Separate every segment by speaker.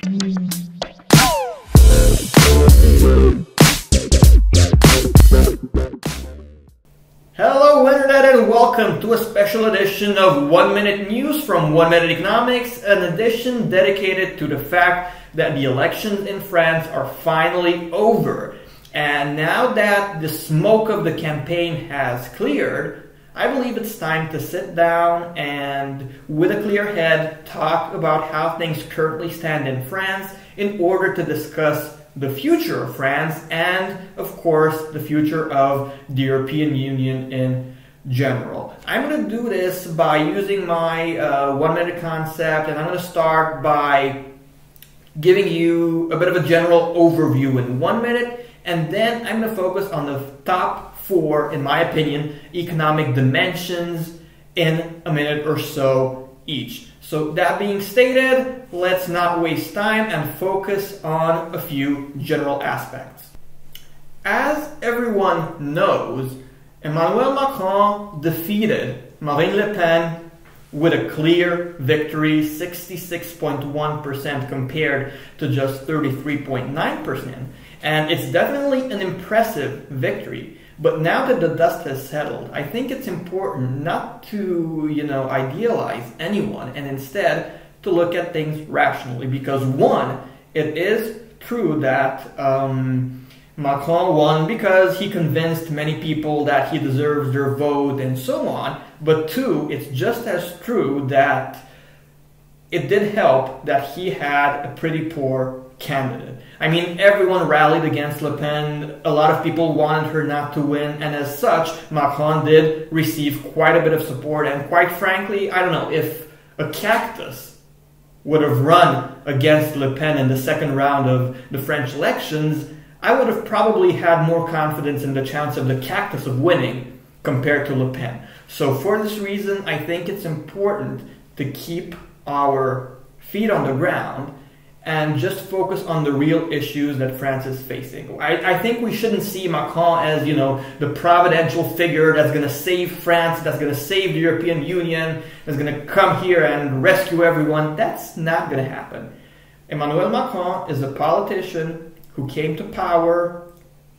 Speaker 1: Hello Internet and welcome to a special edition of 1 Minute News from 1 Minute Economics, an edition dedicated to the fact that the elections in France are finally over. And now that the smoke of the campaign has cleared, I believe it's time to sit down and, with a clear head, talk about how things currently stand in France in order to discuss the future of France and, of course, the future of the European Union in general. I'm going to do this by using my 1 minute concept, and I'm going to start by giving you a bit of a general overview in 1 minute, and then I'm going to focus on the top 4, in my opinion, economic dimensions in a minute or so each. So that being stated, let's not waste time and focus on a few general aspects. As everyone knows, Emmanuel Macron defeated Marine Le Pen with a clear victory, 66.1% compared to just 33.9%. And it's definitely an impressive victory. But now that the dust has settled, I think it's important not to, idealize anyone and instead to look at things rationally. Because one, it is true that Macron won because he convinced many people that he deserves their vote and so on. But two, it's just as true that it did help that he had a pretty poor candidate. I mean, everyone rallied against Le Pen. A lot of people wanted her not to win, and as such, Macron did receive quite a bit of support. And quite frankly, I don't know, if a cactus would have run against Le Pen in the second round of the French elections, I would have probably had more confidence in the chance of the cactus of winning compared to Le Pen. So for this reason, I think it's important to keep our feet on the ground and just focus on the real issues that France is facing. I think we shouldn't see Macron as, the providential figure that's going to save France, that's going to save the European Union, that's going to come here and rescue everyone. That's not going to happen. Emmanuel Macron is a politician who came to power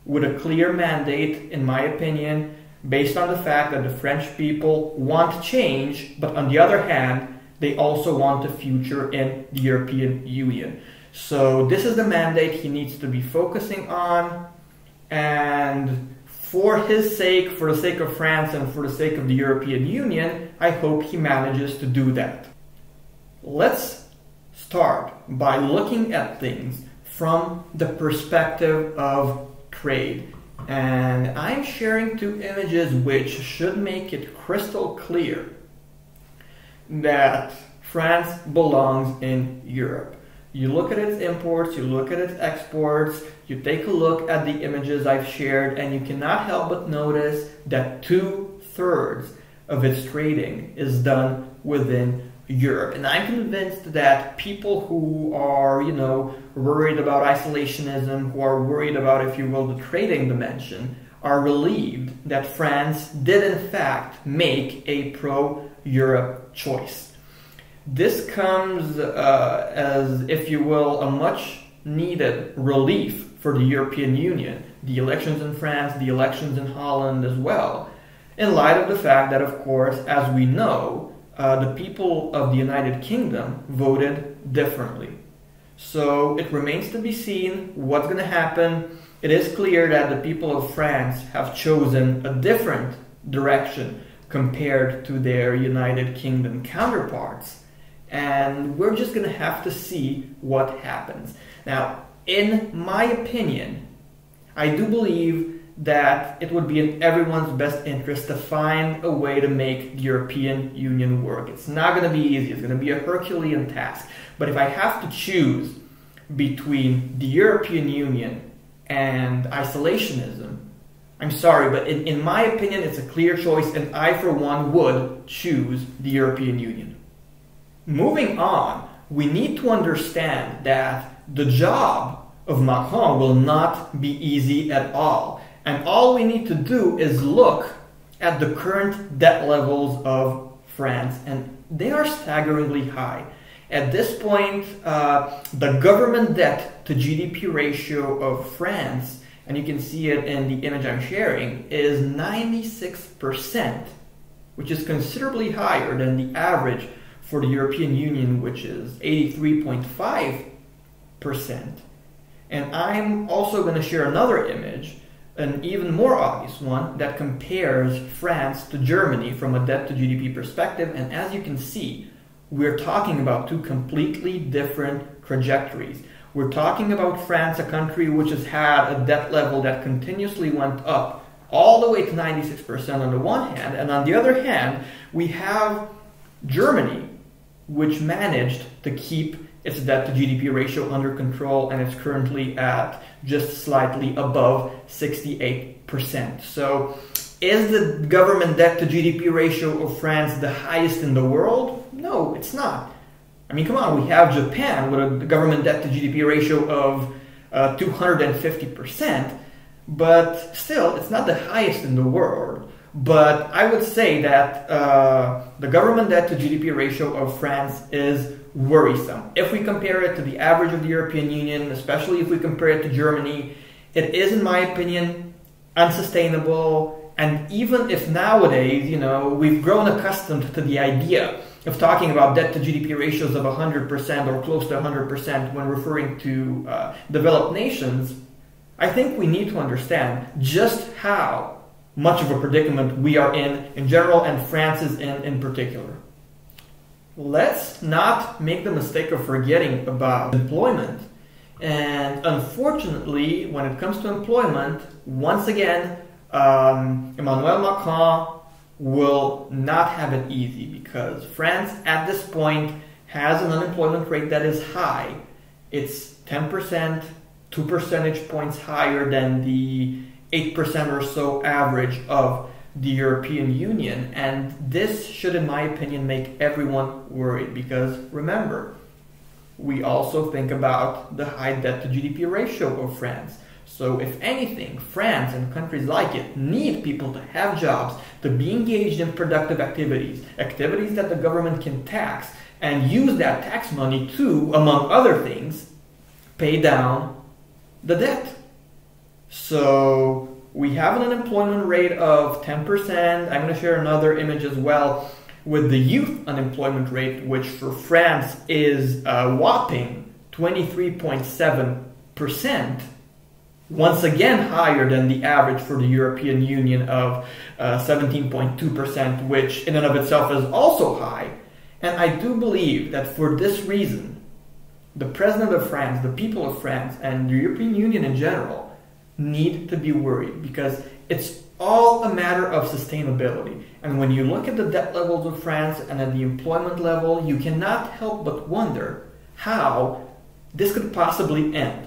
Speaker 1: with a clear mandate, in my opinion, based on the fact that the French people want change, but on the other hand, they also want a future in the European Union. So this is the mandate he needs to be focusing on. And for his sake, for the sake of France and for the sake of the European Union, I hope he manages to do that. Let's start by looking at things from the perspective of trade. And I'm sharing 2 images which should make it crystal clear that France belongs in Europe. You look at its imports, you look at its exports, you take a look at the images I've shared, and you cannot help but notice that 2/3 of its trading is done within Europe. And I'm convinced that people who are, worried about isolationism, who are worried about, if you will, the trading dimension, are relieved that France did in fact make a pro-Europe choice. This comes as, if you will, a much needed relief for the European Union, the elections in France, the elections in Holland as well, in light of the fact that, of course, as we know, the people of the United Kingdom voted differently. So it remains to be seen what's going to happen. It is clear that the people of France have chosen a different direction compared to their United Kingdom counterparts. And we're just going to have to see what happens. Now, in my opinion, I do believe that it would be in everyone's best interest to find a way to make the European Union work. It's not going to be easy. It's going to be a Herculean task. But if I have to choose between the European Union and isolationism, I'm sorry, but in my opinion, it's a clear choice, and I, for one, would choose the European Union. Moving on, we need to understand that the job of Macron will not be easy at all. And all we need to do is look at the current debt levels of France, and they are staggeringly high. At this point, the government debt to GDP ratio of France, and you can see it in the image I'm sharing, is 96%, which is considerably higher than the average for the European Union, which is 83.5%. And I'm also going to share another image, an even more obvious one, that compares France to Germany from a debt to GDP perspective. And as you can see, we're talking about two completely different trajectories. We're talking about France, a country which has had a debt level that continuously went up all the way to 96% on the one hand, and on the other hand, we have Germany, which managed to keep its debt to GDP ratio under control, and it's currently at just slightly above 68%. So is the government debt to GDP ratio of France the highest in the world? No, it's not. I mean, come on, we have Japan with a government debt to GDP ratio of 250%, but still, it's not the highest in the world. But I would say that the government debt to GDP ratio of France is worrisome. If we compare it to the average of the European Union, especially if we compare it to Germany, it is, in my opinion, unsustainable. And even if nowadays, we've grown accustomed to the idea of talking about debt to GDP ratios of 100% or close to 100% when referring to developed nations, I think we need to understand just how much of a predicament we are in general, and France is in particular. Let's not make the mistake of forgetting about employment. And unfortunately, when it comes to employment, once again, Emmanuel Macron will not have it easy, because France at this point has an unemployment rate that is high. It's 10%, 2 percentage points higher than the 8% or so average of the European Union. And this should, in my opinion, make everyone worried, because remember, we also think about the high debt to GDP ratio of France. So if anything, France and countries like it need people to have jobs, to be engaged in productive activities, activities that the government can tax, and use that tax money to, among other things, pay down the debt. So we have an unemployment rate of 10%. I'm going to share another image as well with the youth unemployment rate, which for France is a whopping 23.7%. Once again higher than the average for the European Union of 17.2%, which in and of itself is also high. And I do believe that for this reason, the President of France, the people of France, and the European Union in general need to be worried, because it's all a matter of sustainability. And when you look at the debt levels of France and at the employment level, you cannot help but wonder how this could possibly end.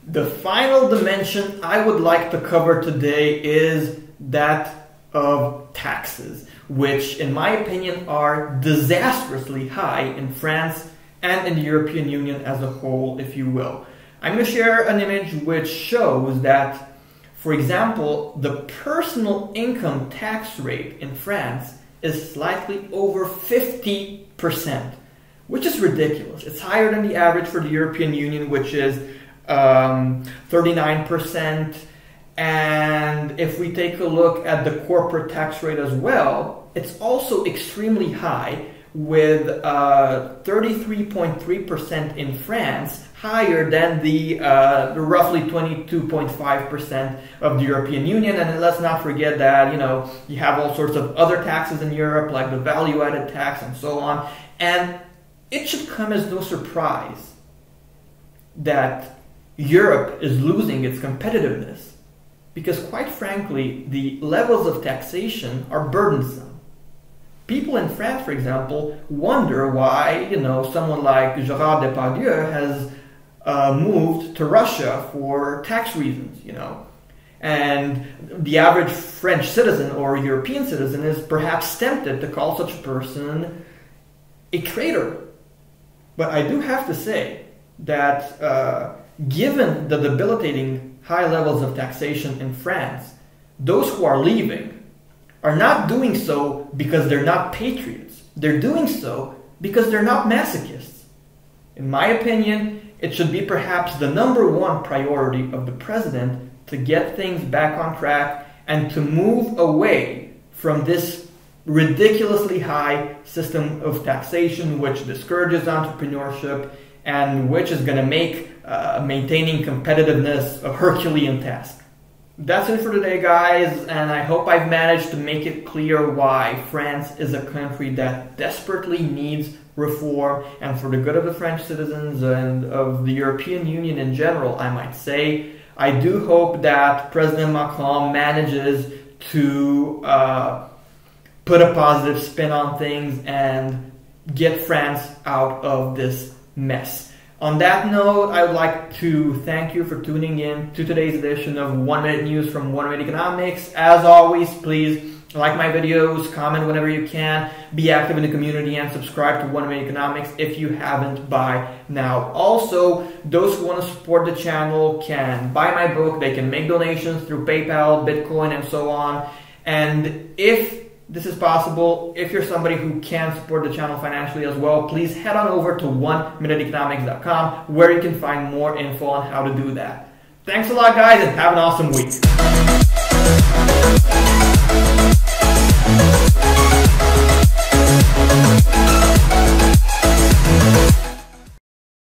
Speaker 1: The final dimension I would like to cover today is that of taxes, which in my opinion are disastrously high in France and in the European Union as a whole, if you will. I'm going to share an image which shows that, for example, the personal income tax rate in France is slightly over 50%, which is ridiculous. It's higher than the average for the European Union, which is 39%. And if we take a look at the corporate tax rate as well, it's also extremely high, with 33.3% in France, higher than the roughly 22.5% of the European Union. And let's not forget that, you have all sorts of other taxes in Europe, like the value-added tax and so on. And it should come as no surprise that Europe is losing its competitiveness, because quite frankly, the levels of taxation are burdensome. People in France, for example, wonder why, someone like Gérard Depardieu has moved to Russia for tax reasons, And the average French citizen or European citizen is perhaps tempted to call such a person a traitor. But I do have to say that given the debilitating high levels of taxation in France, those who are leaving are not doing so because they're not patriots. They're doing so because they're not masochists. In my opinion, it should be perhaps the #1 priority of the president to get things back on track and to move away from this ridiculously high system of taxation which discourages entrepreneurship and which is going to make maintaining competitiveness a Herculean task. That's it for today, guys, and I hope I've managed to make it clear why France is a country that desperately needs reform, and for the good of the French citizens and of the European Union in general, I might say. I do hope that President Macron manages to put a positive spin on things and get France out of this mess. On that note, I would like to thank you for tuning in to today's edition of 1 Minute News from 1 Minute Economics. As always, please like my videos, comment whenever you can, be active in the community, and subscribe to 1 Minute Economics if you haven't by now. Also, those who want to support the channel can buy my book, they can make donations through PayPal, Bitcoin, and so on. And if this is possible, if you're somebody who can support the channel financially as well, please head on over to 1minuteeconomics.com where you can find more info on how to do that. Thanks a lot, guys, and have an awesome week.